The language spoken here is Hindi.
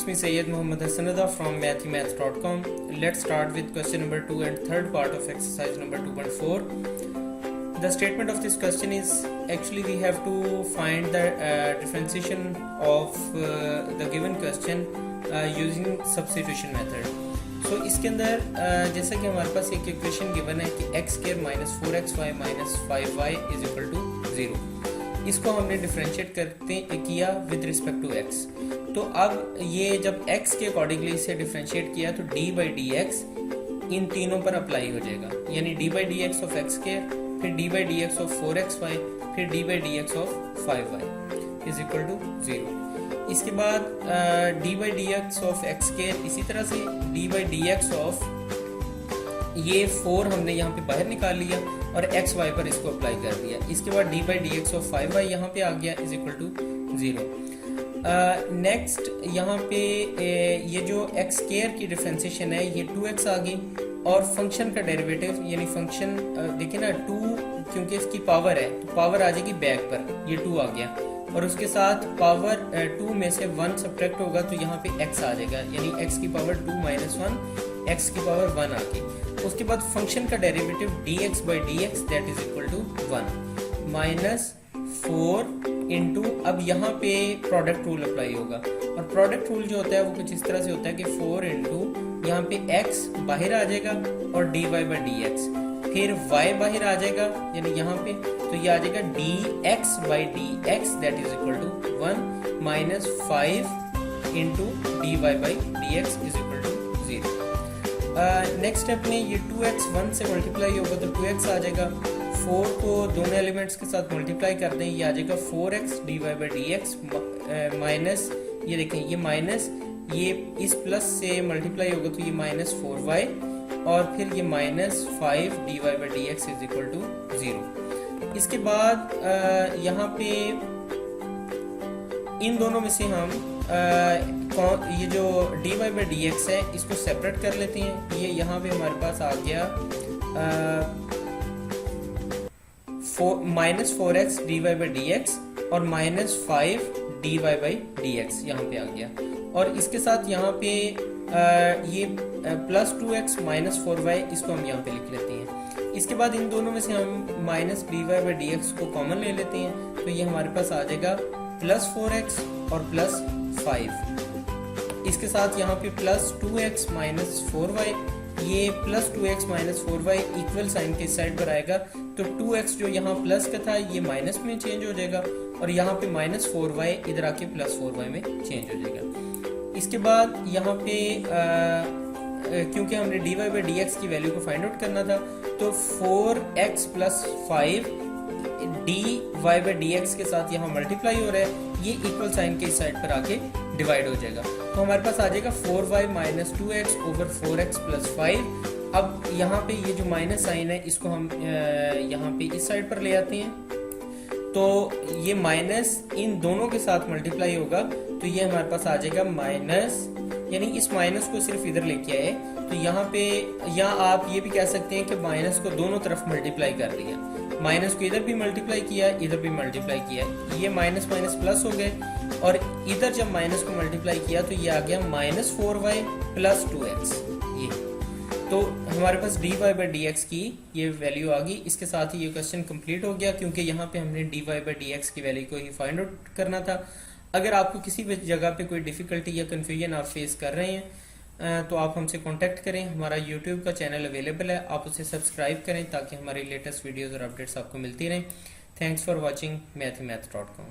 me Sayyid Muhammad Hassan from mathhimath.com. Let's start with question number 2 and third part of exercise number 2.4. The statement of this question is actually we have to find the differentiation of the given question using substitution method. So इसके अंदर जैसा कि हमारे पास एक इक्वेशन गिवन है कि x square minus 4xy minus 5y is equal to 0, इसको हमने डिफरेंशिएट किया विद रिस्पेक्ट टू x. तो अब ये जब x के अकॉर्डिंगली इसे डिफरेंशिएट किया तो d बाई डी एक्स इन तीनों पर अप्लाई हो जाएगा, यानी d by d x of x square, फिर d by d x of 4xy, फिर d by d x of 5y is equal to 0. इसके बाद d by d x of x square, इसी तरह से d by d x of ये 4 हमने यहाँ पे बाहर निकाल लिया और एक्स वाई पर इसको अप्लाई कर दिया. इसके बाद d by d x of 5y यहाँ पे आ गया इज इक्वल टू 0. नेक्स्ट यहाँ पे ये जो एक्स स्क्वायर की डिफरेंशिएशन है ये 2x आ गई और फंक्शन का डेरिवेटिव यानी फंक्शन देखिए ना 2 क्योंकि इसकी पावर है तो पावर आ जाएगी बैक पर, ये 2 आ गया और उसके साथ पावर 2 में से 1 सब्ट्रैक्ट होगा तो यहाँ पे x आ जाएगा, यानी x की पावर 2 माइनस 1 x की पावर 1 आ गई. उसके बाद फंक्शन का derivative dx by d x that is equal to 1 minus 4 into, अब यहाँ पे प्रोडक्ट रूल अप्लाई होगा और प्रोडक्ट रूल जो होता है वो कुछ इस तरह से होता है कि 4 इंटू यहाँ पे x बाहर आ जाएगा और dy बाई डी एक्स, फिर y बाहर आ जाएगा यानी यहाँ पे तो ये आ जाएगा dx by d x that is equal to 1 minus 5 into dy by d x is equal to 0. Next step में ये 2x 1 से मल्टीप्लाई होगा तो 2x आ जाएगा, 4 को दोनों एलिमेंट्स के साथ मल्टीप्लाई कर दें ये आ जाएगा 4x dy by d x minus ये देखें ये माइनस ये इस प्लस से मल्टीप्लाई होगा तो ये माइनस 4y और फिर ये minus 5 dy by d x is equal to 0. इसके बाद यहाँ पे इन दोनों में से हम ये जो dy बाई डी एक्स है इसको सेपरेट कर लेते हैं. ये यहाँ पे हमारे पास आ गया minus 4x dy by d x और minus 5 dy by d x यहाँ पे आ गया और इसके साथ यहाँ पे ये प्लस 2x माइनस 4y इसको हम यहाँ पे लिख लेते हैं. इसके बाद इन दोनों में से हम minus dy by d x को कॉमन ले लेते हैं तो ये हमारे पास आ जाएगा प्लस 4x और प्लस 5. इसके साथ यहाँ पे प्लस 2x माइनस 4y, ये plus 2x minus 4y equal sign के साइड पर आएगा तो 2x जो यहाँ प्लस का था ये माइनस में चेंज हो जाएगा और यहाँ पे माइनस 4y इधर आके प्लस 4y में चेंज हो जाएगा. इसके बाद यहाँ पे क्योंकि हमने dy बाई डी एक्स की वैल्यू को फाइंड आउट करना था तो 4x plus 5 dy by d x के साथ यहाँ मल्टीप्लाई हो रहा है, ये इक्वल साइन के इस साइड पर आके डिवाइड हो जाएगा तो हमारे पास आ जाएगा 4y minus 2x over 4x plus 5. अब यहाँ पे ये जो माइनस साइन है इसको हम यहाँ पे इस साइड पर ले आते हैं तो ये माइनस इन दोनों के साथ मल्टीप्लाई होगा तो ये हमारे पास आ जाएगा माइनस, यानी इस माइनस को सिर्फ इधर लेके आए तो यहाँ पे या आप ये भी कह सकते हैं कि माइनस को दोनों तरफ मल्टीप्लाई कर दिया, माइनस को इधर भी मल्टीप्लाई किया इधर भी मल्टीप्लाई किया, ये माइनस माइनस प्लस हो गए और इधर जब माइनस को मल्टीप्लाई किया तो ये आ गया माइनस 4y प्लस 2x. ये तो हमारे पास dy बाई डी एक्स की ये वैल्यू आ गई. इसके साथ ही ये क्वेश्चन कंप्लीट हो गया क्योंकि यहाँ पे हमने dy बाई डी एक्स की वैल्यू को ही फाइंड आउट करना था. अगर आपको किसी भी जगह पे कोई डिफिकल्टी या कंफ्यूजन आप फेस कर रहे हैं तो आप हमसे कांटेक्ट करें. हमारा यूट्यूब का चैनल अवेलेबल है, आप उसे सब्सक्राइब करें ताकि हमारी लेटेस्ट वीडियोस और अपडेट्स आपको मिलती रहें. Thanks for watching mathhimath.com.